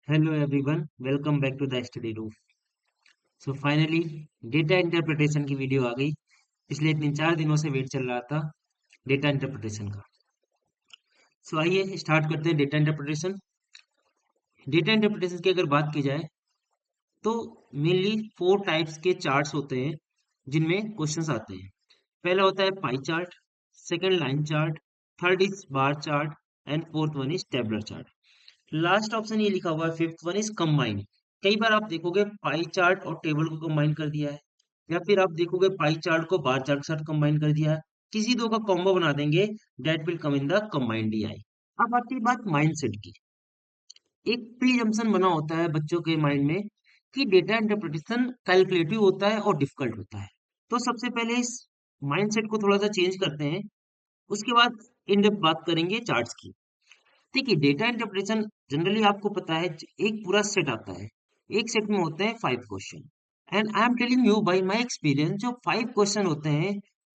Hello everyone, welcome back to the study room. So finally data interpretation की video आ गई। पिछले 3-4 दिनों से वेट चल रहा था डेटा इंटरप्रिटेशन का। सो आइए स्टार्ट करते हैं डेटा इंटरप्रिटेशन। डेटा इंटरप्रिटेशन की अगर बात की जाए तो मेनली 4 टाइप्स के चार्ट्स होते हैं जिनमें क्वेश्चंस आते हैं। पहला होता है pie chart, second line chart, third is bar chart and fourth one is tabular chart. Last option ये लिखा हुआ है, फिफ्थ वन इज कंबाइन। कई बार आप देखोगे पाई चार्ट और टेबल को कंबाइन कर दिया है, या फिर आप देखोगे पाई चार्ट को बार चार्ट के साथ कंबाइन कर दिया है। किसी दो का कॉम्बो बना देंगे, that will come in the combined DI. अब आती है बात माइंडसेट की। एक प्रीजम्पशन बना होता है बच्चों के माइंड में कि डेटा इंटरप्रिटेशन कैलकुलेटिव होता है और डिफिकल्ट होता है। तो सबसे पहले इस माइंडसेट को थोड़ा सा चेंज करते हैं, उसके बाद इन डेप्थ बात करेंगे चार्ट्स की। देखिए डेटा इंटरप्रिटेशन जनरली आपको पता है एक पूरा सेट आता है। एक सेट में होते हैं 5 question, and I am telling you by my experience, जो 5 क्वेश्चन होते हैं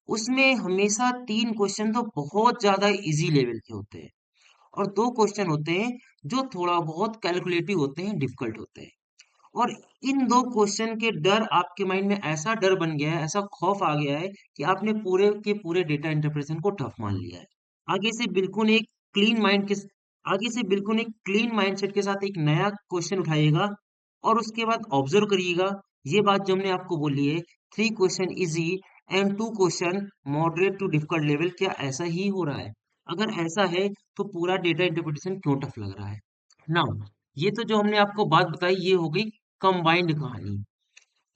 उसमें हमेशा 3 क्वेश्चन तो बहुत ज्यादा इजी लेवल के होते हैं, और 2 क्वेश्चन होते हैं जो थोड़ा बहुत कैलकुलेटिव होते हैं, डिफिकल्ट होते हैं। और इन 2 क्वेश्चन के डर आपके माइंड में ऐसा डर बन गया है, ऐसा खौफ आ गया है कि आपने पूरे के पूरे डेटा इंटरप्रिटेशन को टफ मान लिया है। आगे से बिल्कुल एक क्लीन माइंड के आगे से बिल्कुल एक क्लीन माइंडसेट के साथ एक नया क्वेश्चन उठाइएगा, और उसके बाद ऑब्जर्व करिएगा। ये बात जो हमने आपको बोली है, 3 question easy and 2 question moderate to difficult level, क्या ऐसा ही हो रहा है? अगर ऐसा है तो पूरा डेटा इंटरप्रिटेशन क्यों टफ लग रहा है? नाउ ये तो जो हमने आपको बात बताई ये हो गई कंबाइंड कहानी।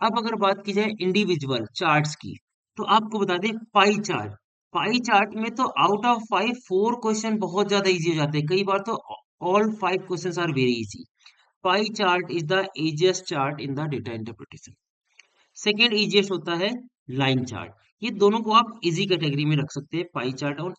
अब अगर बात की जाए इंडिविजुअल चार्ट्स की, तो आपको बता दें पाई चार्ट। पाई चार्ट में तो आउट ऑफ 5 4 क्वेश्चन बहुत ज्यादा इजी हो जाते हैं, कई बार तो all 5 question are very easy. Pie chart is the easiest chart in the data interpretation. Second easiest होता है लाइन चार्ट। ये दोनों को आप इजी कैटेगरी में रख सकते हैं, पाई चार्ट और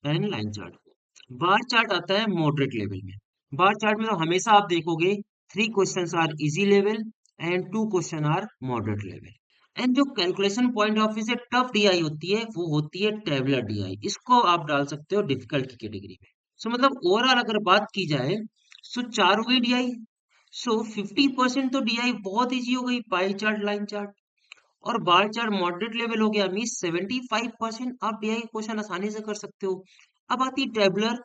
एंड लाइन चार्ट को। बार चार्ट आता है मॉडरेट लेवल में। बार चार्ट में तो हमेशा आप देखोगे 3 question are easy level and 2 question are moderate level. And जो कैलकुलेशन पॉइंट ऑफ व्यू से टफ डीआई होती है वो होती है टेबलर डीआई। इसको आप डाल सकते हो डिफिकल्ट की कैटेगरी में। सो मतलब ओवरऑल अगर बात की जाए, सो 4 हो गई डीआई। सो 50% तो डीआई बहुत इजी हो गई, पाई चार्ट लाइन चार्ट। और बार चार्ट मॉडरेट लेवल हो गया, मीन 75% आप डीआई क्वेश्चन आसानी से कर सकते हो। अब आती है टेबलर।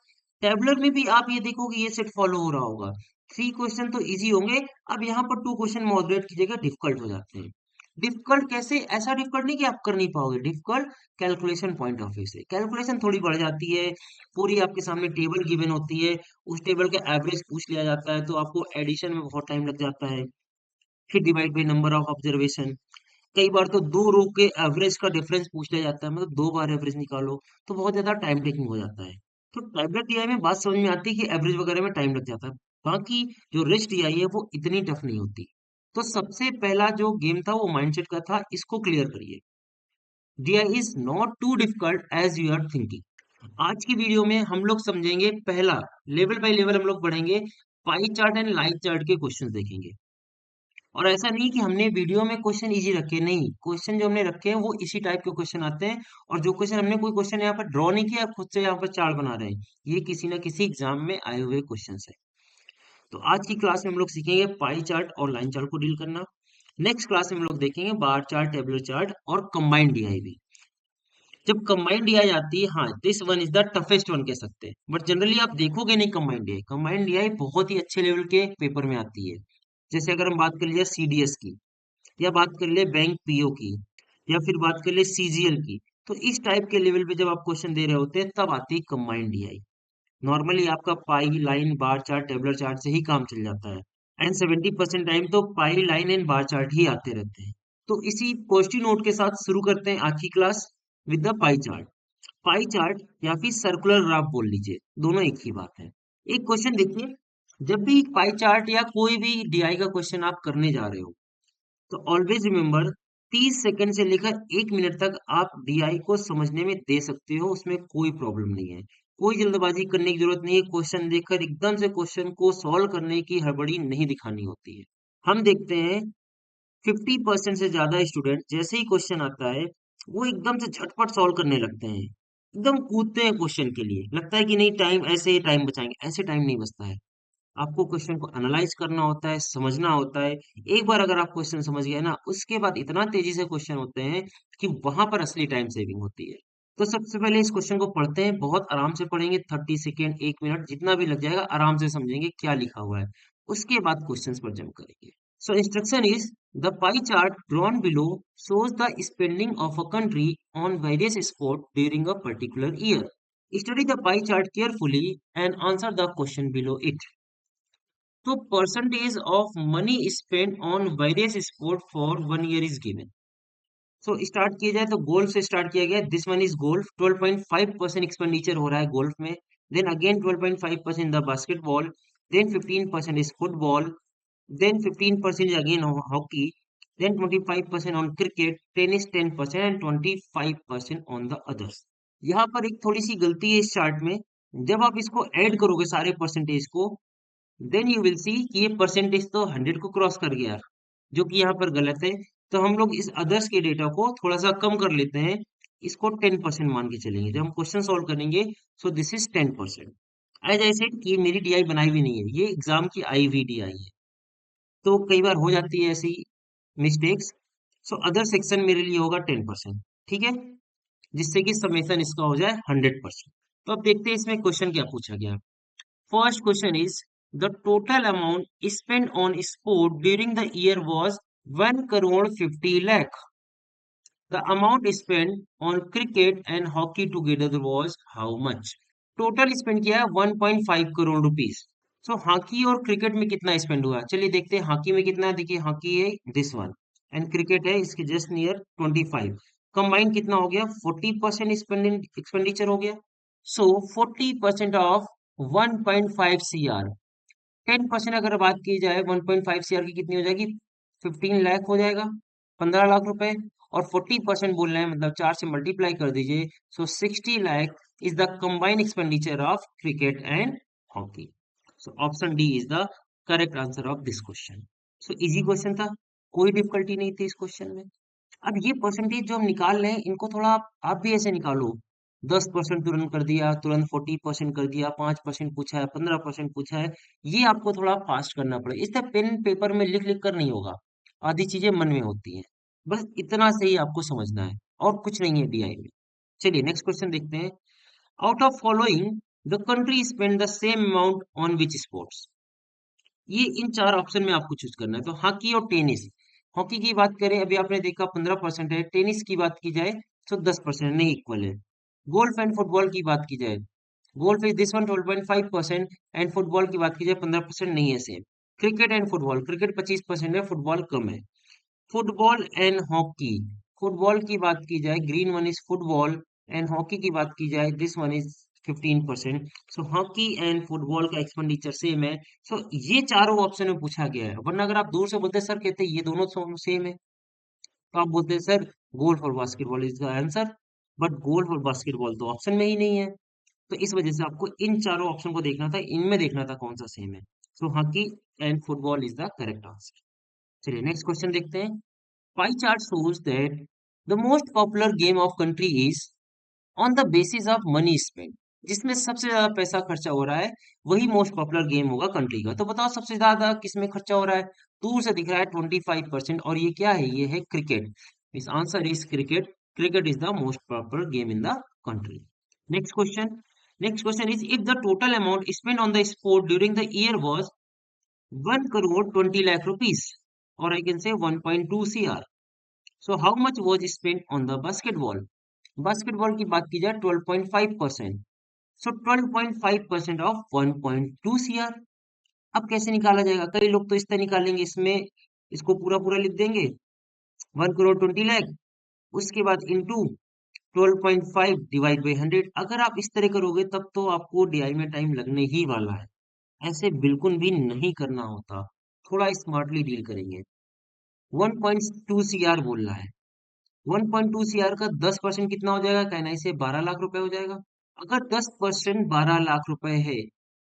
टेबलर में भी आप ये देखोगे ये सेट फॉलो हो रहा होगा, 3 क्वेश्चन तो इजी होंगे। अब यहाँ पर 2 क्वेश्चन मॉडरेट की जगह डिफिकल्ट हो जाते हैं। डिफिकल्ट कैसे? ऐसा डिफिकल्ट नहीं कि आप कर नहीं पाओगे, difficult calculation point of view से कैलकुलेशन थोड़ी बढ़ जाती है। पूरी आपके सामने टेबल गिवन होती है, उस टेबल का एवरेज पूछ लिया जाता है, तो आपको एडिशन में बहुत टाइम लग जाता है। फिर divide by number of observation. कई बार तो 2 रो के एवरेज का डिफरेंस पूछ लिया जाता है, मतलब 2 बार एवरेज निकालो, तो बहुत ज्यादा टाइम टेकिंग हो जाता है। तो टैबलेट टीआई में बात समझ में आती है कि एवरेज वगैरह में टाइम लग जाता है। बाकी जो रिस्ट टीआई है वो इतनी टफ नहीं होती। तो सबसे पहला जो गेम था वो माइंडसेट का था, इसको क्लियर करिए। DI is not too difficult as you are thinking. आज की वीडियो में हम लोग समझेंगे, पहला लेवल बाय लेवल हम लोग पढ़ेंगे, pie chart and line chart के क्वेश्चन देखेंगे। और ऐसा नहीं कि हमने वीडियो में क्वेश्चन इजी रखे, नहीं, क्वेश्चन जो हमने रखे हैं वो इसी टाइप के क्वेश्चन आते हैं। और जो क्वेश्चन हमने कोई क्वेश्चन यहाँ पर ड्रॉ नहीं किया, खुद से यहाँ पर चार्ट बना रहे हैं, ये किसी ना किसी एग्जाम में आए हुए क्वेश्चन है। तो आज की क्लास में हम लोग सीखेंगे पाई चार्ट और लाइन चार्ट को डील करना। नेक्स्ट क्लास में हम लोग देखेंगे बार चार्ट, टेबलर चार्ट और कंबाइंड डीआई भी। जब कंबाइंड डीआई आती है, हाँ, this one is the toughest one कह सकते हैं, बट जनरली आप देखोगे नहीं कंबाइंड डीआई। कंबाइंड डीआई बहुत ही अच्छे लेवल के पेपर में आती है। जैसे अगर हम बात कर लीजिए सीडीएस की, या बात कर ले बैंक पीओ की, या फिर बात कर ले सीजीएल की, तो इस टाइप के लेवल पे जब आप क्वेश्चन दे रहे होते हैं तब आती है कंबाइंड डीआई। नॉर्मली आपका pie line bar chart tabular chart से ही काम चल जाता है, एंड 70% टाइम तो पाई लाइन एंड बार चार्ट ही आते रहते हैं। तो इसी पॉजिटिव नोट के साथ शुरू करते हैं आज की class with the pie chart. Pie chart या फिर सर्कुलर ग्राफ बोल लीजिए, दोनों एक ही बात है। एक क्वेश्चन देखिए, जब भी पाई चार्ट या कोई भी डीआई का क्वेश्चन आप करने जा रहे हो, तो ऑलवेज रिमेम्बर 30 सेकंड से लेकर 1 मिनट तक आप डीआई को समझने में दे सकते हो, उसमें कोई प्रॉब्लम नहीं है। कोई जल्दबाजी करने की जरूरत नहीं है, क्वेश्चन देखकर एकदम से क्वेश्चन को सॉल्व करने की हड़बड़ी नहीं दिखानी होती है। हम देखते हैं 50% से ज्यादा स्टूडेंट जैसे ही क्वेश्चन आता है वो एकदम से झटपट सॉल्व करने लगते हैं, एकदम कूदते हैं क्वेश्चन के लिए, लगता है कि नहीं टाइम ऐसे ही टाइम बचाएंगे, ऐसे टाइम नहीं बचता है। आपको क्वेश्चन को एनालाइज करना होता है, समझना होता है। एक बार अगर आप क्वेश्चन समझ गए ना, उसके बाद इतना तेजी से क्वेश्चन होते हैं कि वहां पर असली टाइम सेविंग होती है। तो सबसे पहले इस क्वेश्चन को पढ़ते हैं, बहुत आराम से पढ़ेंगे, 30 सेकेंड, 1 मिनट जितना भी लग जाएगा, आराम से समझेंगे क्या लिखा हुआ है। उसके बाद क्वेश्चन पर जंप करेंगे। So instruction is the pie chart drawn below shows the spending of a country on various sport during a particular year. Study the pie chart carefully and answer the question below it. तो percentage of money spent on various sport for 1 year is given. So start किया जाए तो golf से start किया गया, this one is golf, 12.5% expenditure हो रहा है गोल्फ में। Then again 12.5% the basketball, then 15% is football, then 15% is again hockey, then 25% on cricket, tennis 10% and 25% on the others. यहाँ पर एक थोड़ी सी गलती है इस चार्ट में। जब आप इसको ऐड करोगे सारे परसेंटेज को, देन यू विल सी कि ये परसेंटेज तो 100 को क्रॉस कर गया, जो कि यहाँ पर गलत है। तो हम लोग इस अदर्स के डेटा को थोड़ा सा कम कर लेते हैं, इसको 10% मान के चलेंगे जब हम क्वेश्चन सॉल्व करेंगे। So this is 10%। As I said कि मेरी डीआई बनाई हुई नहीं है, ये एग्जाम की आई हुई डीआई है, तो कई बार हो जाती है ऐसी मिस्टेक्स। सो अदर सेक्शन मेरे लिए होगा 10%, ठीक है, जिससे कि समेसन इसका हो जाए 100%। तो अब देखते हैं इसमें क्वेश्चन क्या पूछा गया। First question is the total amount spend on sport during the year was 1 crore 50 lakh. The amount spend on cricket and hockey together was how much. Total spend किया है 1.5 करोड़ रुपीज। सो हॉकी और क्रिकेट में कितना स्पेंड हुआ, चलिए देखते हैं हॉकी में कितना है। देखिए हॉकी है दिस वन, एंड क्रिकेट है इसके जस्ट नियर 25। कंबाइन कितना हो गया, 40% एक्सपेंडिचर हो गया। सो 40% ऑफ 1.5 CR, 10% अगर बात की जाए 1.5 CR की कितनी हो जाएगी, 15 लाख हो जाएगा, 15 लाख रुपए। और 40% बोल रहे हैं मतलब 4 से मल्टीप्लाई कर दीजिए। सो 60 lakh is the combined expenditure of cricket and hockey. So option D is the correct answer of this question. So easy question था, कोई डिफिकल्टी नहीं थी इस क्वेश्चन में। अब ये परसेंटेज जो हम निकाल रहे हैं, इनको थोड़ा आप भी ऐसे निकालो। 10% तुरंत कर दिया, तुरंत 40% कर दिया, 5% पूछा है, 15% पूछा है। ये आपको थोड़ा फास्ट करना पड़ेगा, इससे पेन पेपर में लिख लिख कर नहीं होगा, आधी चीजें मन में होती हैं। बस इतना से ही आपको समझना है, और कुछ नहीं है डीआई में। चलिए नेक्स्ट क्वेश्चन देखते हैं। Out of following the country spend the same amount on which sports. ये इन चार ऑप्शन में आपको चूज करना है। तो हॉकी और टेनिस, हॉकी की बात करें अभी आपने देखा 15% है, टेनिस की बात की जाए तो 10% नहीं, इक्वल है। गोल्फ एंड फुटबॉल की बात की जाए, golf is this one 12.5% and football की बात की जाए 15% नहीं है same. Cricket and football, cricket 25% है, फुटबॉल कम है। फुटबॉल एंड हॉकी, फुटबॉल की बात की जाए green one is football, and hockey की बात की जाए this one is 15%। So hockey and football का एक्सपेंडिचर सेम है। सो ये चारों ऑप्शन में पूछा गया है, वरना अगर आप दूर से बोलते सर कहते ये दोनों सेम है, तो आप बोलते सर गोल्फ और basketball is the answer. But golf और बास्केटबॉल तो ऑप्शन में ही नहीं है, तो इस वजह से आपको इन चारों ऑप्शन को देखना था, इनमें देखना था कौन सा सेम है। So hockey and football is the correct answer. चलिए नेक्स्ट क्वेश्चन देखते हैं। Pie chart shows that the most popular game of country is on the basis of money spent। जिसमें सबसे ज्यादा पैसा खर्चा हो रहा है वही मोस्ट पॉपुलर गेम होगा कंट्री का। तो बताओ सबसे ज्यादा किसमें खर्चा हो रहा है, दूर से दिख रहा है 25%, और ये क्या है, ये है क्रिकेट। इस answer is cricket, cricket is the most popular game in the country. Next question, next question is if the total amount spend on the sport during the year was 1 crore 20 lakh rupees, और I can say 1.2 CR। So how much was spent on the basketball? Basketball की बात की जाए 12.5%। सो 12.5% of 1.2 CR। अब कैसे निकाला जाएगा, कई लोग तो इस तरह निकालेंगे, इसमें इसको पूरा पूरा लिख देंगे 1 करोड़ 20 लाख, उसके बाद इंटू 12.5 डिवाइड बाई 100। अगर आप इस तरह करोगे तब तो आपको डीआई में टाइम लगने ही वाला है, ऐसे बिल्कुल भी नहीं करना होता, थोड़ा स्मार्टली डील करेंगे। 1.2 CR बोल रहा है, 1.2 CR का 10% कितना हो जाएगा, कहना इसे 12 लाख रुपए हो जाएगा। अगर 10% 12 लाख रुपए है,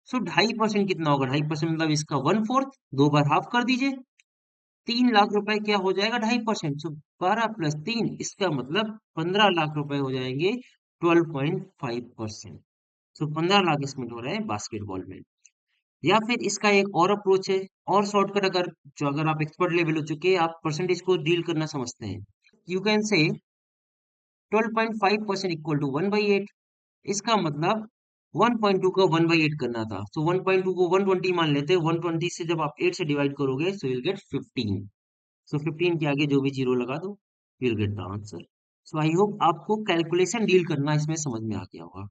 सो 2.5% कितना होगा, 2.5% मतलब इसका 1/4, दो बार हाफ कर दीजिए, 3 लाख रुपए क्या हो जाएगा 2.5%। सो 12 + 3, इसका मतलब 15 लाख रुपए हो जाएंगे 12.5%। सो 15 लाख इसमें हो रहे हैं बास्केटबॉल में। या फिर इसका एक और अप्रोच है, और शॉर्टकट, अगर आप एक्सपर्ट लेवल हो चुके हैं, आप परसेंटेज को डील करना समझते हैं, you can say 12.5% equal to 1/8। इसका मतलब 1.2 को 1/8 करना था, तो 1.2 को 120 मान लेते हैं। 120 से जब आप 8 से डिवाइड करोगे सो विल गेट 15। सो 15 के आगे जो भी जीरो लगा दो, will get the answer. So I hope आपको कैलकुलेशन डील करना इसमें समझ में आ गया होगा।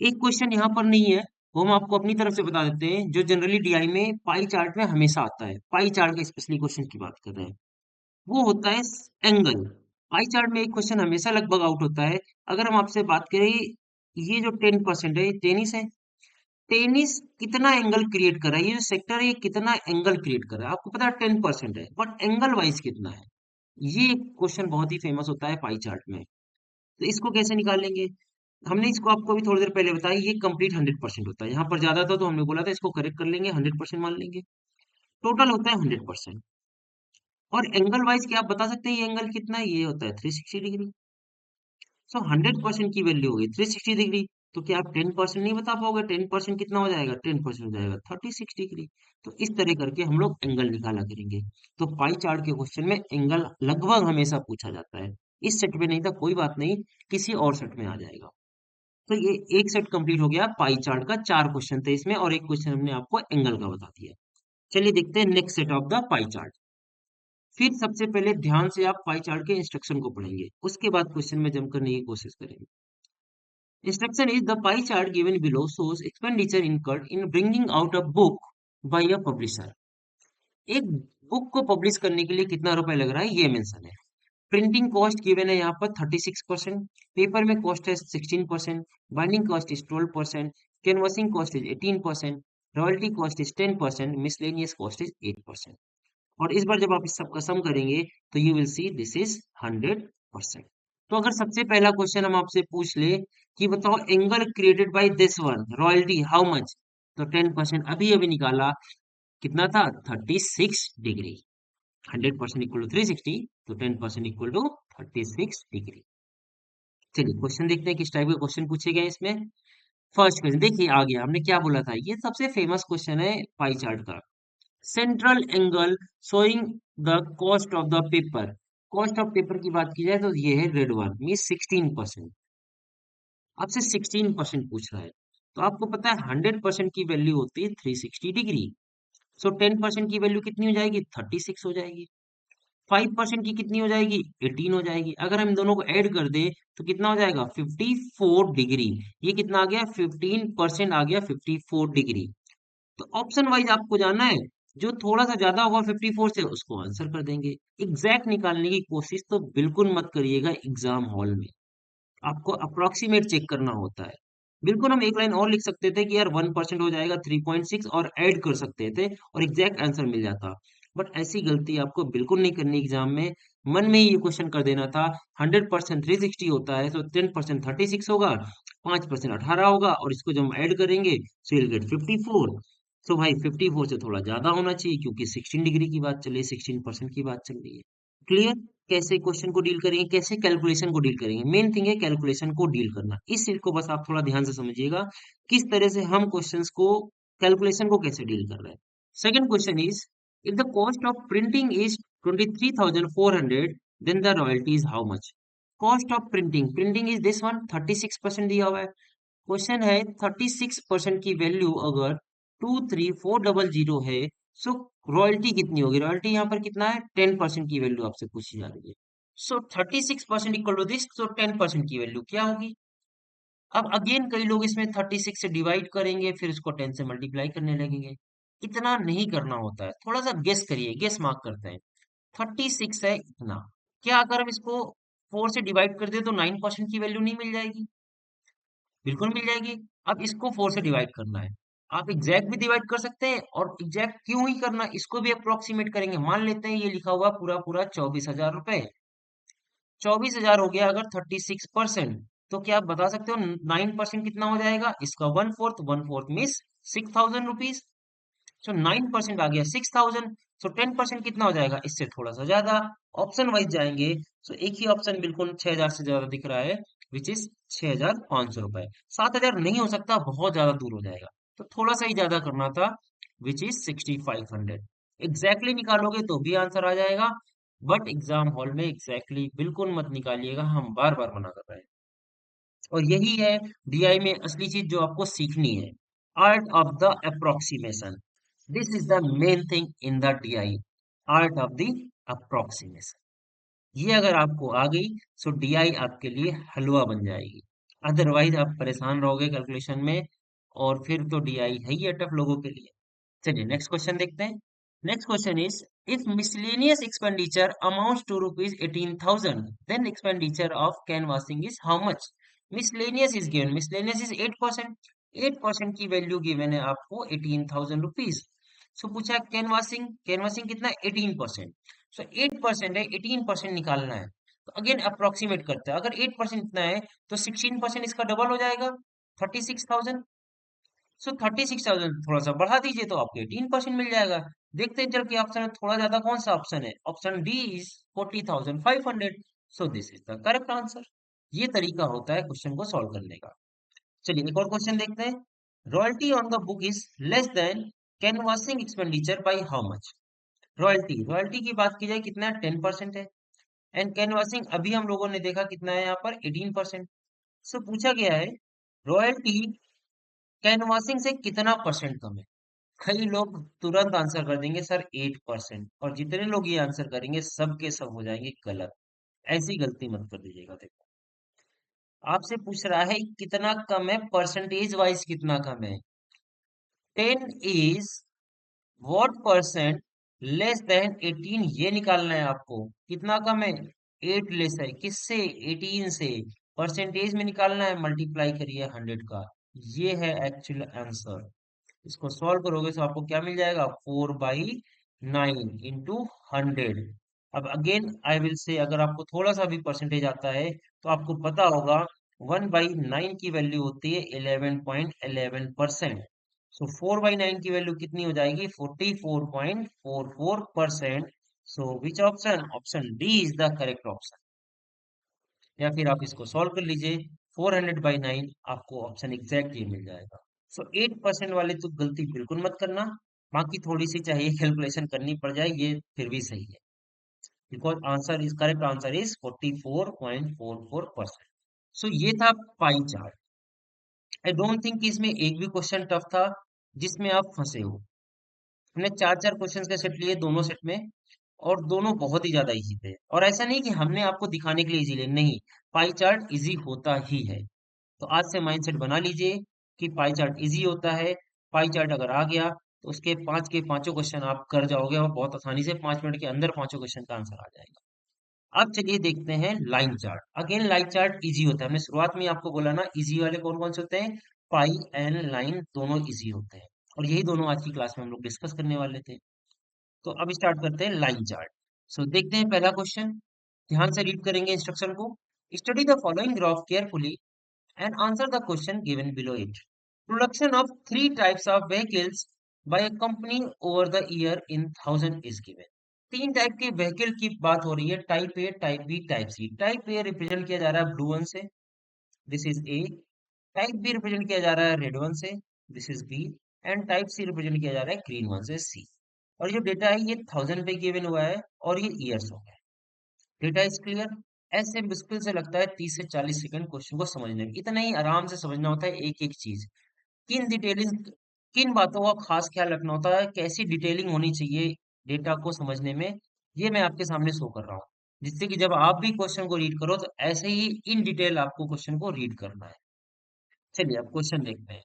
एक क्वेश्चन यहाँ पर नहीं है, वो हम आपको अपनी तरफ से बता देते हैं, जो जनरली डीआई में पाई चार्ट में हमेशा आता है। पाई चार्ट के स्पेशली क्वेश्चन की बात कर रहे हैं, वो होता है एंगल। पाई चार्ट में एक क्वेश्चन हमेशा लगभग आउट होता है। अगर हम आपसे बात करें, ये जो 10% है, ये टेनिस है। टेनिस कितना एंगल क्रिएट कर रहा है, ये जो सेक्टर है ये कितना एंगल क्रिएट कर रहा है, आपको पता है 10% है, बट एंगल वाइज कितना है। ये क्वेश्चन बहुत ही फेमस होता है पाई चार्ट में। तो इसको कैसे निकालेंगे? हमने इसको आपको भी थोड़ी देर पहले बताया, ये कंप्लीट 100% होता है। यहाँ पर ज्यादा था तो हमने बोला था इसको करेक्ट कर लेंगे, 100% मान लेंगे। टोटल होता है 100%। और एंगल वाइज क्या आप बता सकते हैं ये एंगल कितना है? ये होता है 360 डिग्री। सो 100% की वैल्यू होगी 360 डिग्री। तो क्या आप 10% नहीं बता पाओगे? 10% कितना हो जाएगा? 10% हो जाएगा 36 डिग्री। तो इस तरह करके हम लोग एंगल निकाला करेंगे। तो पाई चार्ट के क्वेश्चन में एंगल लगभग हमेशा पूछा जाता है। इस सेट में नहीं था, कोई बात नहीं, किसी और सेट में आ जाएगा। तो ये एक सेट कंप्लीट हो गया पाई चार्ट का। 4 क्वेश्चन थे इसमें, और एक क्वेश्चन हमने आपको एंगल का बता दिया। चलिए देखते हैं next set of the pie chart. फिर सबसे पहले ध्यान से आप पाई चार्ट के इंस्ट्रक्शन को पढ़ेंगे, उसके बाद क्वेश्चन में जम करने की कोशिश करेंगे। Instruction is the pie chart given below shows expenditure incurred in bringing out a book by a publisher. एक बुक को पब्लिश करने के लिए कितना रुपए लग रहा है ये मेंशन है। प्रिंटिंग कॉस्ट गिवन है यहाँ पर 36%, पेपर में कॉस्ट है 16%, binding cost is 12%, canvassing cost is 18%, royalty cost is 10%, miscellaneous cost is 8%। और इस बार जब आप इस सबका सम करेंगे तो you will see this is 100%। तो अगर सबसे पहला क्वेश्चन हम आपसे पूछ ले कि बताओ angle created by this one royalty how much, तो 10% अभी अभी निकाला, कितना था? 36 डिग्री। 100% इक्वल टू 360, तो 10% इक्वल टू 36 डिग्री। चलिए क्वेश्चन देखते हैं किस टाइप के क्वेश्चन पूछे गए इसमें। फर्स्ट क्वेश्चन देखिए, आ गया, हमने क्या बोला था, ये सबसे फेमस क्वेश्चन है पाई चार्ट का। Central angle showing the cost of the paper. Cost of paper की बात की जाए तो ये है रेड वन, मीन 16%। आपसे 16% पूछ रहा है, तो आपको पता है 100% की वैल्यू होती है 360 डिग्री। सो 10% की वैल्यू कितनी हो जाएगी? 36 हो जाएगी। 5% की कितनी हो जाएगी? 18 हो जाएगी। अगर हम इन दोनों को ऐड कर दे तो कितना हो जाएगा? 54 डिग्री। ये कितना आ गया? 15% आ गया 54 डिग्री। तो ऑप्शन वाइज आपको जाना है, जो थोड़ा सा ज्यादा होगा 54 से उसको आंसर कर देंगे। एग्जैक्ट निकालने की कोशिश तो बिल्कुल मत करिएगा एग्जाम हॉल में, आपको अप्रोक्सीमेट चेक करना होता है। बिल्कुल हम एक लाइन और लिख सकते थे कि यार 1% हो जाएगा 3.6, और ऐड कर सकते थे और एग्जैक्ट आंसर मिल जाता। बट ऐसी गलती आपको बिल्कुल नहीं करनी एग्जाम में। मन में ही ये क्वेश्चन कर देना था। 100% 360 होता है, तो 10% 36 होगा, 5% 18 होगा, और इसको जब हम ऐड करेंगे सो विल गेट 54। सो भाई 54 से थोड़ा ज्यादा होना चाहिए, क्योंकि 16 डिग्री की बात चल रही है, 16% की बात चल रही है। क्लियर? कैसे क्वेश्चन को डील करेंगे, कैसे कैलकुलेशन को डील करेंगे, मेन थिंग है कैलकुलेशन को डील करना। इस चीज को बस आप थोड़ा ध्यान से समझिएगा, किस तरह से हम क्वेश्चंस को, कैलकुलेशन को कैसे डील कर रहे हैं। Second question is, if the cost of printing is 23,400, then the royalty is how much. Cost of printing, printing is this one, 36% दिया हुआ है। क्वेश्चन है 36% की वैल्यू अगर 23400 है, सो रॉयल्टी कितनी होगी? रॉयल्टी यहाँ पर कितना है? 10% की वैल्यू आपसे पूछी जा रही है। सो 36% इक्वल टू दिस, सो 10% की वैल्यू क्या होगी? अब अगेन कई लोग इसमें 36 से डिवाइड करेंगे, फिर उसको 10 से मल्टीप्लाई करने लगेंगे। इतना नहीं करना होता है, थोड़ा सा गेस करिए, गेस मार्क करते हैं। 36 है इतना, क्या अगर हम इसको 4 से डिवाइड कर दे तो 9% की वैल्यू नहीं मिल जाएगी? बिल्कुल मिल जाएगी। अब इसको 4 से डिवाइड करना है, आप एग्जैक्ट भी डिवाइड कर सकते हैं, और एग्जैक्ट क्यों ही करना, इसको भी अप्रोक्सीमेट करेंगे। मान लेते हैं ये लिखा हुआ पूरा पूरा 24,000 रुपए। 24,000 हो गया अगर 36%, तो क्या आप बता सकते हो 9% कितना हो जाएगा? इसका वन फोर्थ मीन्स 6,000 रुपीज। सो 9% आ गया 6,000। सो 10% कितना हो जाएगा? इससे थोड़ा सा ज्यादा। ऑप्शन वाइज जाएंगे, सो एक ही ऑप्शन बिल्कुल 6,000 से ज्यादा दिख रहा है, विच इज 6,500 रुपए। 7,000 नहीं हो सकता, बहुत ज्यादा दूर हो जाएगा। तो थोड़ा सा ही ज्यादा करना था, विच इज 6500। एग्जैक्टली निकालोगे तो भी आंसर आ जाएगा, बट एग्जाम हॉल में एग्जैक्टली बिल्कुल मत निकालिएगा, हम बार बार मना कर रहे हैं। और यही है डीआई में असली चीज जो आपको सीखनी है, art of the approximation. This is the main thing in the DI, art of the approximation. ये अगर आपको आ गई सो डीआई आपके लिए हलवा बन जाएगी, अदरवाइज आप परेशान रहोगे कैलकुलेशन में, और फिर तो डीआई है ही टफ लोगों के लिए। चलिए नेक्स्ट क्वेश्चन देखते हैं। Next question is, if miscellaneous expenditure amounts to rupees 18,000, then expenditure of canvassing is how much. Miscellaneous is given, miscellaneous is 8%, 8% की वैल्यू गिवन है आपको 18,000 रुपीज। सो पूछा कैनवासिंग, कैनवासिंग कितना, 18%। सो 8% है, 18% निकालना है। तो अगेन अप्रोक्सीमेट करते हैं, अगर 8% इतना है तो 16% इसका डबल हो जाएगा, 36,000। सो 36,000 थोड़ा सा बढ़ा दीजिए तो आपको 18% मिल जाएगा। देखते हैं चल के ऑप्शन में थोड़ा ज्यादा कौन सा ऑप्शन है, option D is 40,500। So this is the correct answer. ये तरीका होता है क्वेश्चन को सॉल्व करने का। चलिए एक और क्वेश्चन देखते हैं। Royalty on the book is less than canvassing expenditure by how much. Royalty, royalty की बात की जाए कितना है, 10% है। एंड कैनवासिंग अभी हम लोगों ने देखा कितना है यहाँ पर, 18%। सो पूछा गया है रॉयल्टी कैनवासिंग से कितना परसेंट कम है। कई लोग तुरंत आंसर कर देंगे सर 8%, और जितने लोग ये आंसर करेंगे सब के सब हो जाएंगे गलत। ऐसी गलती मत कर दीजिएगा। देखो आपसे पूछ रहा है कितना कम है, परसेंटेज वाइज कितना कम है। 10 is what percent less than 18, ये निकालना है आपको। कितना कम है, 8 लेस है किससे, 18 से। परसेंटेज में निकालना है, मल्टीप्लाई करिए 100 का। ये है एक्चुअल आंसर। इसको सॉल्व करोगे तो आपको क्या मिल जाएगा, 4/9 इंटू 100। अब अगेन आई विल से, अगर आपको थोड़ा सा भी परसेंटेज आता है तो आपको पता होगा 1/9 की वैल्यू होती है 11.11%। सो 4/9 की वैल्यू कितनी हो जाएगी, 44.44%। So which option, option D is the correct option. या फिर आप इसको सॉल्व कर लीजिए, 400/9 आपको ऑप्शन एग्जैक्ट ये मिल जाएगा। सो 8% वाले तो गलती बिल्कुल मत करना, बाकी थोड़ी सी चाहिए कैलकुलेशन करनी पड़ जाए, ये फिर भी सही है। Because answer is, correct answer is 44.44%। सो ये था pie chart. I don't think कि इसमें एक भी क्वेश्चन टफ था जिसमें आप फंसे हो। हमने चार चार क्वेश्चन के सेट लिए दोनों सेट में, और दोनों बहुत ही ज्यादा इजी थे। और ऐसा नहीं कि हमने आपको दिखाने के लिए इजी लिए, नहीं, पाई चार्ट इजी होता ही है। तो आज से माइंडसेट बना लीजिए कि पाई चार्ट इजी होता है। पाई चार्ट अगर आ गया तो उसके पांच के पांचों क्वेश्चन आप कर जाओगे, और बहुत आसानी से 5 मिनट के अंदर पांचों क्वेश्चन का आंसर आ जाएगा। अब चलिए देखते हैं line chart. Again line chart easy होता है, हमने शुरुआत में आपको बोला ना इजी वाले कौन कौन से होते हैं, पाई एंड लाइन दोनों इजी होते हैं। और यही दोनों आज की क्लास में हम लोग डिस्कस करने वाले थे। तो अब स्टार्ट करते हैं लाइन चार्ट। सो देखते हैं पहला क्वेश्चन, ध्यान से रीड करेंगे इंस्ट्रक्शन को। Study the following graph carefully and answer the question given below it. Production of three types of vehicles by a company over the year in thousand is given. तीन type के vehicle की बात हो रही है, type A, type B, type C. Type A represent किया जा रहा है ब्लू वन से, this is A. Type B represent किया जा रहा है रेड वन से, this is B. And type C represent किया जा रहा है ग्रीन वन से, सी। और जो डेटा है ये 1000 पे गिवन हुआ है, और ये ईयर्स हो गया। Data is clear. ऐसे मुश्किल से लगता है 30 से 40 सेकंड क्वेश्चन को समझने में, इतना ही आराम से समझना होता है एक एक चीज। किन डिटेलिंग, किन बातों का खास ख्याल रखना होता है, कैसी डिटेलिंग होनी चाहिए डेटा को समझने में, ये मैं आपके सामने शो कर रहा हूँ। जिससे कि जब आप भी क्वेश्चन को रीड करो तो ऐसे ही इन डिटेल आपको क्वेश्चन को रीड करना है। चलिए अब क्वेश्चन देखते हैं।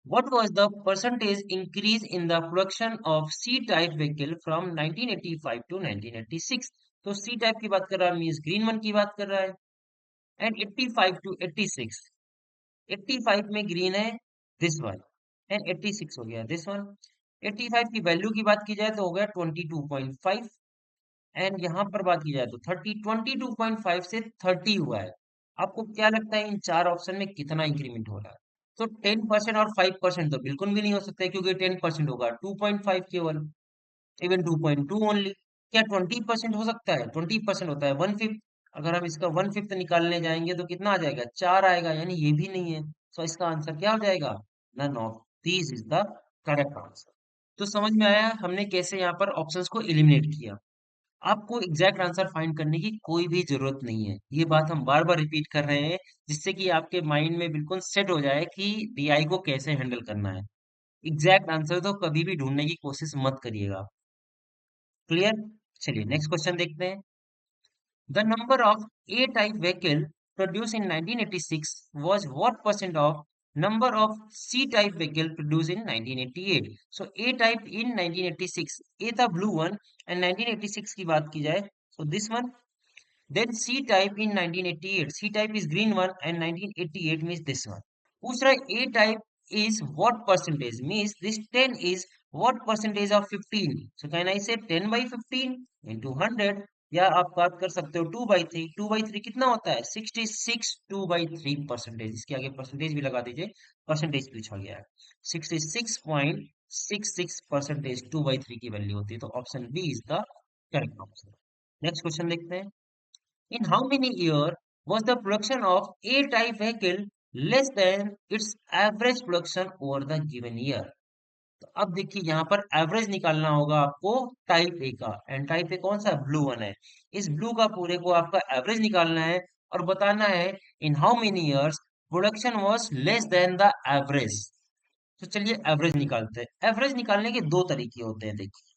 What was the percentage increase in the production of C-type vehicle from 1985 to 1986? तो C टाइप की बात कर रहा है, मीन्स ग्रीन वन की बात कर रहा है। एंड 85 टू 86, 85 में ग्रीन है दिस वन, एंड 86 हो गया दिस वन। 85 की वैल्यू की बात की जाए तो हो गया 22.5, एंड यहाँ पर बात की जाए तो 30, 22.5 से 30 हुआ है। आपको क्या लगता है इन चार ऑप्शन में कितना इंक्रीमेंट हो रहा है? तो 10% और 5% तो बिल्कुल भी नहीं हो सकता है, क्योंकि 10% होगा 2.5 केवल, इवन 2.2 ओनली। क्या 20% हो सकता है? 20% होता है 1/5। अगर हम इसका 1/5 निकालने जाएंगे तो कितना आ जाएगा, 4 आएगा, यानी ये भी नहीं है। तो इसका आंसर क्या हो जाएगा, none of this is the correct answer. तो समझ में आया हमने कैसे यहाँ पर ऑप्शंस को एलिमिनेट किया। आपको एग्जैक्ट आंसर फाइंड करने की कोई भी जरूरत नहीं है, ये बात हम बार बार रिपीट कर रहे हैं, जिससे कि आपके माइंड में बिल्कुल सेट हो जाए कि डीआई को कैसे हैंडल करना है। एग्जैक्ट आंसर तो कभी भी ढूंढने की कोशिश मत करिएगा। क्लियर? चलिए नेक्स्ट क्वेश्चन देखते हैं। The number of A-type vehicle produced in 1986 was what percent of number of C-type vehicle produced in 1988? So A-type in 1986, A था blue one and 1986 की बात की जाए, so this one. Then C-type in 1988, C-type is green one and 1988 means this one. पूछ रहा है A-type is what percentage? Means this 10 is what percentage of 15? So can I say 10 by 15 into 100? या आप बात कर सकते हो 2/3, 2/3 कितना होता है 66, 2/3 परसेंटेज, इसके आगे परसेंटेज भी लगा दीजिए, परसेंटेज पूछा गया है। 66.66% 2/3 की वैल्यू होती है, तो option B is the correct option. Next question देखते हैं। In how many years was the production of A-type vehicle less than its average production over the given year? तो अब देखिए यहाँ पर एवरेज निकालना होगा आपको टाइप ए का, एंड टाइप ए कौन सा ब्लू वन है, इस ब्लू का पूरे को आपका एवरेज निकालना है और बताना है in how many years production was less than the average. तो चलिए एवरेज निकालते हैं। एवरेज निकालने के दो तरीके होते हैं देखिए।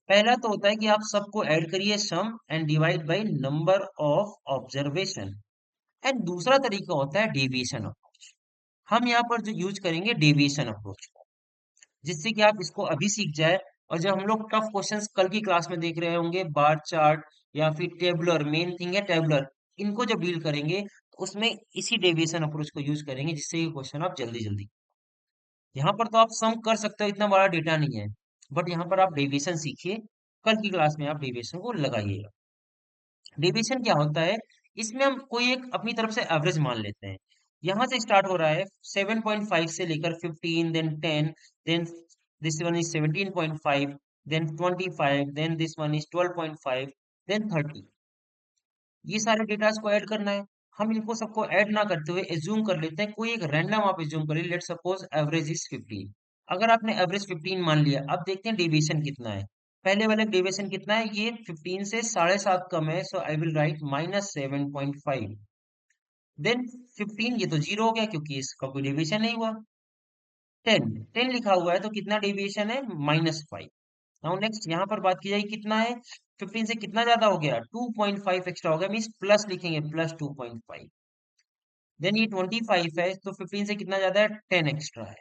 पहला तो होता है कि आप सबको ऐड करिए sum and divide by number of observation, and दूसरा तरीका होता है डेविएशन अप्रोच। हम यहाँ पर जो यूज करेंगे डेविएशन अप्रोच, जिससे कि आप इसको अभी सीख जाए, और जब हम लोग टफ क्वेश्चंस कल की क्लास में देख रहे होंगे, बार चार्ट या फिर टेबुलर, मेन थिंग है टेबुलर, इनको जब डील करेंगे तो उसमें इसी डेविएशन अप्रोच को यूज करेंगे, जिससे ये क्वेश्चन आप जल्दी जल्दी। यहाँ पर तो आप सम कर सकते हो, इतना बड़ा डेटा नहीं है, बट यहाँ पर आप डेविएशन सीखिए, कल की क्लास में आप डेविएशन को लगाइएगा। डेविएशन क्या होता है, इसमें हम कोई एक अपनी तरफ से एवरेज मान लेते हैं। यहाँ से स्टार्ट हो रहा है 7.5 से लेकर 15, then 10, then this one is 17.5, then 25, then this one is 12.5, then 30। ये सारे डेटास को ऐड करना है। हम इनको सबको ऐड ना करते हुए एज्यूम कर लेते हैं, कोई एक रैंडम आप एज्यूम करिए, लेट सपोज एवरेज इज 15। अगर आपने एवरेज 15 मान लिया, अब देखते हैं डेविएशन कितना है। पहले वाले डेविएशन कितना है, ये 15 से 7.5 कम है, सो आई विल राइट -7.5। देन 15, ये तो जीरो हो गया क्योंकि इसका कोई डेविएशन नहीं हुआ। 10, 10 लिखा हुआ है तो कितना डेविएशन है, -5। नाउ नेक्स्ट यहाँ पर बात की जाएगी कितना है, 15 से कितना ज्यादा हो गया, 2.5 एक्स्ट्रा हो गया, मीन्स प्लस लिखेंगे, +2.5। देन ये 25 है तो 15 से कितना ज्यादा है, 10 एक्स्ट्रा है।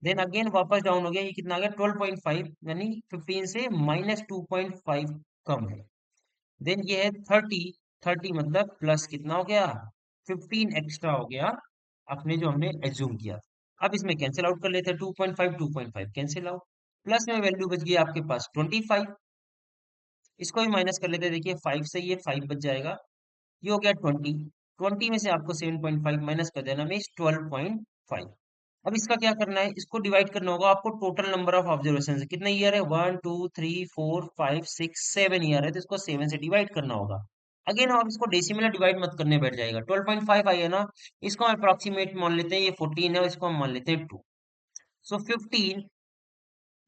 देन अगेन वापस डाउन हो गया, ये कितना आ गया 12.5, यानी 15 से -2.5 कम है। देन ये है 30, 30 मतलब प्लस कितना हो गया, 15 एक्स्ट्रा हो गया, अपने जो हमने एज्यूम किया। अब इसमें कैंसिल आउट कर लेते हैं, 2.5 2.5 कैंसिल आउट, प्लस में वैल्यू बच गई आपके पास 25, इसको भी माइनस कर लेते हैं, देखिए 5 से ये 5 बच जाएगा, ये हो गया 20, 20 में से आपको 7.5 माइनस कर देना, मीन्स 12.5। अब इसका क्या करना है, इसको डिवाइड करना होगा आपको, टोटल नंबर ऑफ ऑब्जर्वेशन कितने ईयर है, 1 2 3 4 5 6 7 ईयर है, तो इसको 7 से डिवाइड करना होगा। अगेन आप इसको डेसिमल डिवाइड मत करने बैठ जाएगा, 12.5 आई है ना, इसको हम अप्रोक्सीमेट मान लेते हैं, ये 14 है, इसको हम मान लेते हैं 2। सो 15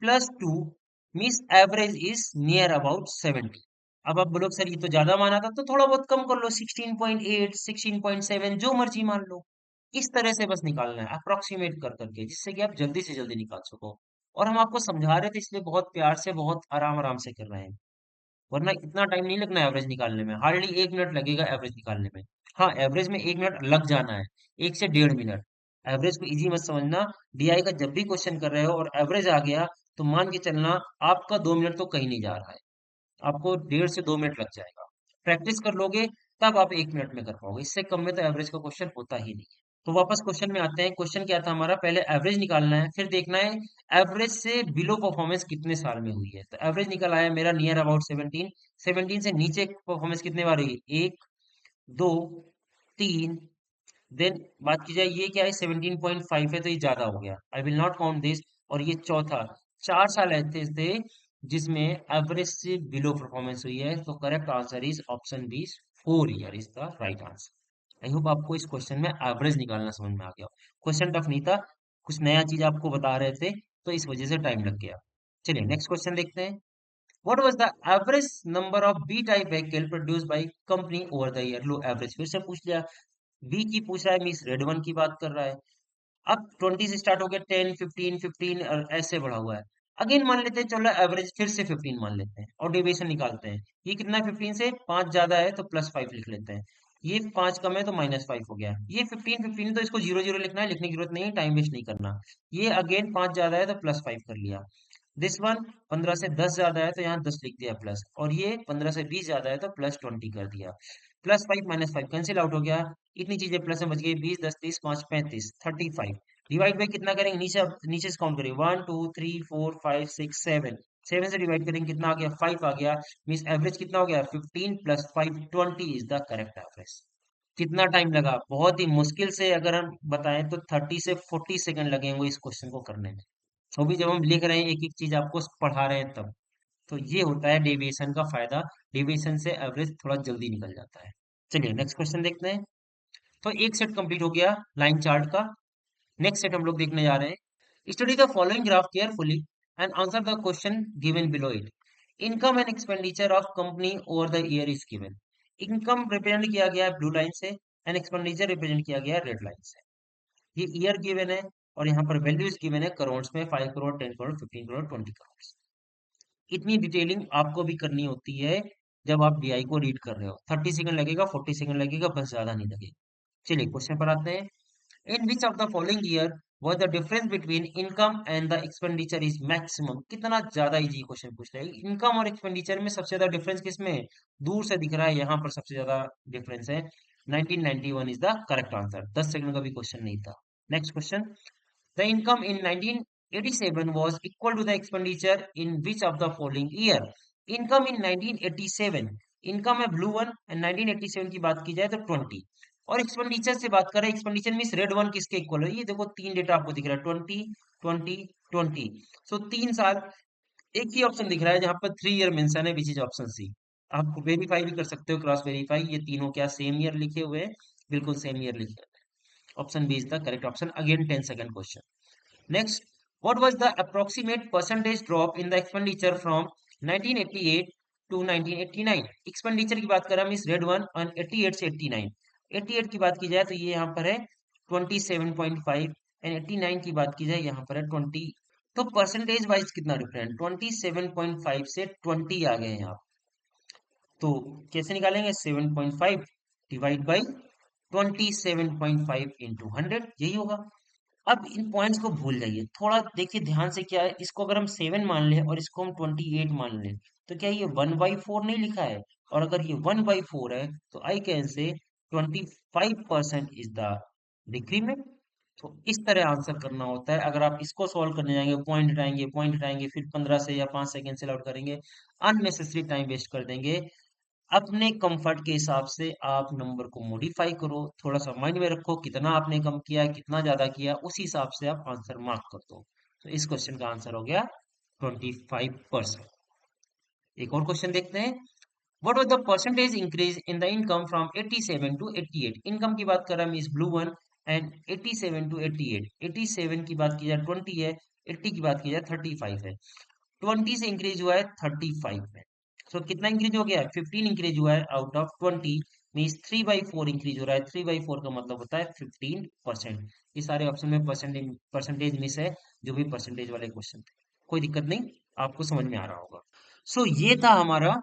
plus 2 means average is near about 70। अब आप बोलोगे सर ये तो ज्यादा माना था, तो थोड़ा बहुत कम कर लो, 16.8 16.7 जो मर्जी मान लो। इस तरह से बस निकालना है अप्रोक्सीमेट कर करके, जिससे कि आप जल्दी से जल्दी निकाल सको। और हम आपको समझा रहे थे इसलिए बहुत प्यार से, बहुत आराम आराम से कर रहे हैं, वरना इतना टाइम नहीं लगना एवरेज निकालने में, हार्डली 1 मिनट लगेगा एवरेज निकालने में। हाँ, एवरेज में 1 मिनट लग जाना है, 1 से 1.5 मिनट। एवरेज को इजी मत समझना, डीआई का जब भी क्वेश्चन कर रहे हो और एवरेज आ गया, तो मान के चलना आपका 2 मिनट तो कहीं नहीं जा रहा है, आपको 1.5 से 2 मिनट लग जाएगा। प्रैक्टिस कर लोगे तब आप 1 मिनट में कर पाओगे, इससे कम में तो एवरेज का क्वेश्चन होता ही नहीं है। तो वापस क्वेश्चन में आते हैं, क्वेश्चन क्या था हमारा, पहले एवरेज निकालना है, फिर देखना है एवरेज से बिलो परफॉर्मेंस कितने साल में हुई है। तो एवरेज निकल आया मेरा नियर अबाउट 17, 17 से नीचे परफॉर्मेंस कितने बार हुई, 1 2 3। देन बात की जाए ये क्या है, 17.5 है, तो ये ज्यादा हो गया, I will not count this. और ये चौथा, 4 साल ऐसे थे जिसमें एवरेज से बिलो परफॉर्मेंस हुई है, तो correct answer is option B, 4 year is the right answer. I hope आपको इस क्वेश्चन में एवरेज निकालना समझ में आ गया। क्वेश्चन टफ नहीं था, कुछ नया चीज आपको बता रहे थे, तो इस वजह से टाइम लग गया। चलिए नेक्स्ट क्वेश्चन देखते हैं। What was the average number of B type vehicle produced by company over the year? लो एवरेज फिर से पूछ लिया, बी की पूछ रहा है, मींस रेड वन की बात कर रहा है। अब 20 से स्टार्ट हो गया, 10 15 15 और ऐसे बढ़ा हुआ है। अगेन मान लेते हैं, चलो एवरेज फिर से 15 मान लेते हैं और डेविएशन निकालते हैं। ये कितना है 15 से? 5 ज्यादा है तो +5 लिख लेते हैं। ये 5 कम है तो -5 हो गया। ये 15 15 तो इसको 0 0 लिखना है, लिखने की जरूरत नहीं है, टाइम वेस्ट नहीं करना। ये अगेन 5 ज्यादा है तो +5 कर लिया। दिस वन 15 से 10 ज्यादा है तो यहाँ 10 लिख दिया प्लस, और ये 15 से 20 ज्यादा है तो +20 कर दिया। +5 -5 कैंसिल आउट हो गया। इतनी चीजें प्लस में बच गई, 20 10 30 5 35 35। डिवाइड बाई कितना करेंगे? नीचे नीचे से काउंट करेंगे, 1 2 3 4 5 6 7। 7 से डिवाइड करेंगे, कितना आ गया? 5 आ गया। मीन्स एवरेज कितना हो गया? 15 + 5 20 इज द करेक्ट एवरेज। कितना टाइम लगा? बहुत ही मुश्किल से अगर हम बताएं तो 30 से 40 सेकंड लगेंगे इस क्वेश्चन को करने में। तो भी जब हम लिख रहे हैं, एक एक चीज आपको पढ़ा रहे हैं तब। तो ये होता है डेविएशन का फायदा। डेविएशन से एवरेज थोड़ा जल्दी निकल जाता है। चलिए नेक्स्ट क्वेश्चन देखते हैं। तो एक सेट कंप्लीट हो गया लाइन चार्ट का। नेक्स्ट सेट हम लोग देखने जा रहे हैं। Study the following graph carefully and answer the question given below it. Income and expenditure of company over the year is given. Income represent किया गया है ब्लू लाइन से एंड एक्सपेंडिचर रिप्रेजेंट किया गया है रेड लाइन से। ये year given है और यहाँ पर वैल्यूज गिवन है करोड़ में, 5 करोड़ 10 करोड़ 15 करोड़ 20 करोड़। इतनी डिटेलिंग आपको भी करनी होती है जब आप डीआई को रीड कर रहे हो। 30 सेकंड लगेगा, 40 सेकंड लगेगा, बस ज्यादा नहीं लगेगा। चलिए क्वेश्चन पर आते हैं। In which of the following year was the difference between income and the expenditure is maximum? कितना ज्यादा इजी क्वेश्चन पूछ रहे हैं। इनकम और एक्सपेंडिचर में सबसे ज्यादा डिफरेंस किसमें है? दूर से दिख रहा है, यहाँ पर सबसे ज्यादा डिफरेंस है। 1991 is the correct answer. 10 second का भी क्वेश्चन नहीं था। Next question. The income in 1987 was equal to the expenditure in which of the following year? Income in 1987, income है ब्लू वन एंड 1987 की बात की जाए तो 20। और एक्सपेंडिचर से बात करें, एक्सपेंडिचर मीन रेड वन किसके इक्वल है? ये देखो तीन डेटा आपको दिख रहा है, 20 20 20। सो 3 साल। एक ही ऑप्शन दिख रहा है जहां पर 3 ईयर मेंशन है, विच इज ऑप्शन सी। आप वेरीफाई भी कर सकते हो, क्रॉस वेरीफाई। ये तीनों क्या सेम ईयर लिखे हुए हैं? बिल्कुल सेम ईयर लिखे हुए हैं। Option B is the correct option. Again 10 second question. Next, what was the approximate percentage drop in the expenditure from 1988 to 1989? Expenditure की बात करें हम इस रेड वन और 88 से 89। 88 की बात की जाए तो ये यहाँ पर है 27.5 एंड 89 की बात की जाए यहाँ पर है 20। तो परसेंटेज वाइज कितना डिफरेंट? 27.5 से 20 आ गए हैं आप। तो कैसे निकालेंगे? 7.5 डिवाइड बाई 27.5 इंटू 100, यही होगा। अब इन पॉइंट्स को भूल जाइए, थोड़ा देखिए ध्यान से। क्या है, इसको अगर हम 7 मान लें और इसको हम 28 मान लें, तो क्या ये 1/4 नहीं लिखा है? और अगर ये 1/4 है तो I can say 25% is the decrement. तो इस तरह आंसर करना होता है। अगर आप इसको सॉल्व करने जाएंगे, पॉइंट हटाएंगे, फिर 15 से या 5 सेकेंड से आउट करेंगे, अननेसेसरी टाइम वेस्ट कर देंगे। अपने कंफर्ट के हिसाब से आप नंबर को मॉडिफाई करो, थोड़ा सा माइंड में रखो कितना आपने कम किया कितना ज्यादा किया, उस हिसाब से आप आंसर मार्क कर दो। तो इस क्वेश्चन का आंसर हो गया 25%। एक और क्वेश्चन देखते हैं। What was the percentage increase in the income from 87 to 88? Income की बात कर रहा है miss blue one and 87 to 88। 87 की बात की जाए 20 है, 80 की बात की जाए 35 है। 20 से इंक्रीज हुआ है 35 में। सो कितना इंक्रीज हो गया है? 15 इंक्रीज हुआ है आउट ऑफ 20, मीन्स 3/4 इंक्रीज हो रहा है। 3/4 का मतलब होता है 15%। ये सारे ऑप्शन में परसेंटेज परसेंटेज मिस है, जो भी परसेंटेज वाले क्वेश्चन थे। कोई दिक्कत नहीं, आपको समझ में आ रहा होगा। सो ये था हमारा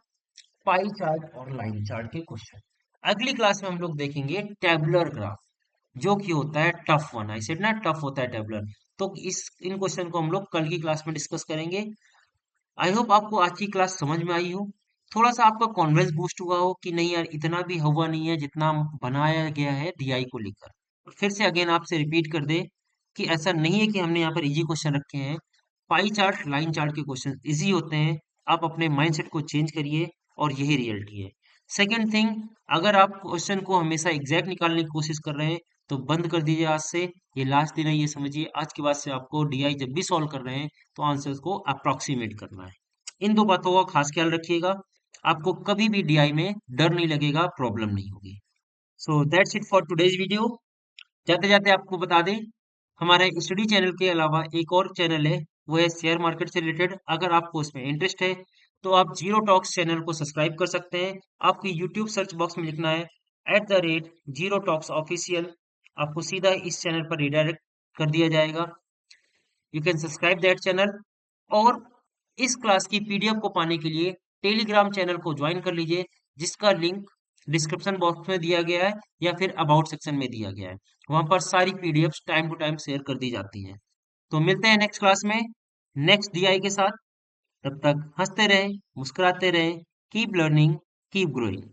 पाई चार्ट और लाइन चार्ट के क्वेश्चन। अगली क्लास में हम लोग देखेंगे टेबुलर ग्राफ, जो कि होता है टफ वन। आई सेड ना, टफ होता है टेबुलर। तो इस इन क्वेश्चन को हम लोग कल की क्लास में डिस्कस करेंगे। आई होप आपको आज की क्लास समझ में आई हो, थोड़ा सा आपका कॉन्फिडेंस बूस्ट हुआ हो कि नहीं यार इतना भी हुआ नहीं है जितना बनाया गया है डीआई को लेकर। फिर से अगेन आपसे रिपीट कर दे कि ऐसा नहीं है कि हमने यहाँ पर इजी क्वेश्चन रखे हैं। पाई चार्ट लाइन चार्ट के क्वेश्चन इजी होते हैं। आप अपने माइंडसेट को चेंज करिए और यही रियलिटी है। सेकेंड थिंग, अगर आप क्वेश्चन को हमेशा एग्जैक्ट निकालने की कोशिश कर रहे हैं तो बंद कर दीजिए आज से। ये लास्ट दिन है, ये समझिए। आज के बाद से आपको डीआई जब भी सॉल्व कर रहे हैं तो आंसर्स को अप्रोक्सीमेट करना है। इन दो बातों का खास ख्याल रखिएगा। आपको कभी भी डीआई में डर नहीं लगेगा, प्रॉब्लम नहीं होगी। So that's it for today's video. जाते जाते आपको बता दें, हमारे स्टडी चैनल के अलावा एक और चैनल है, वो है शेयर मार्केट से रिलेटेड। अगर आपको उसमें इंटरेस्ट है तो आप जीरो टॉक्स चैनल को सब्सक्राइब कर सकते हैं। आपको यूट्यूब सर्च बॉक्स में लिखना है @जीरो टॉक्स ऑफिशियल, आपको सीधा इस चैनल पर रिडायरेक्ट कर दिया जाएगा। You can subscribe that channel. और इस क्लास की पीडीएफ को पाने के लिए टेलीग्राम चैनल को ज्वाइन कर लीजिए, जिसका लिंक डिस्क्रिप्शन बॉक्स में दिया गया है या फिर अबाउट सेक्शन में दिया गया है। वहां पर सारी PDF time to time share कर दी जाती हैं। तो मिलते हैं नेक्स्ट क्लास में नेक्स्ट डीआई के साथ। तब तक हंसते रहें, मुस्कुराते रहें। Keep learning, keep growing.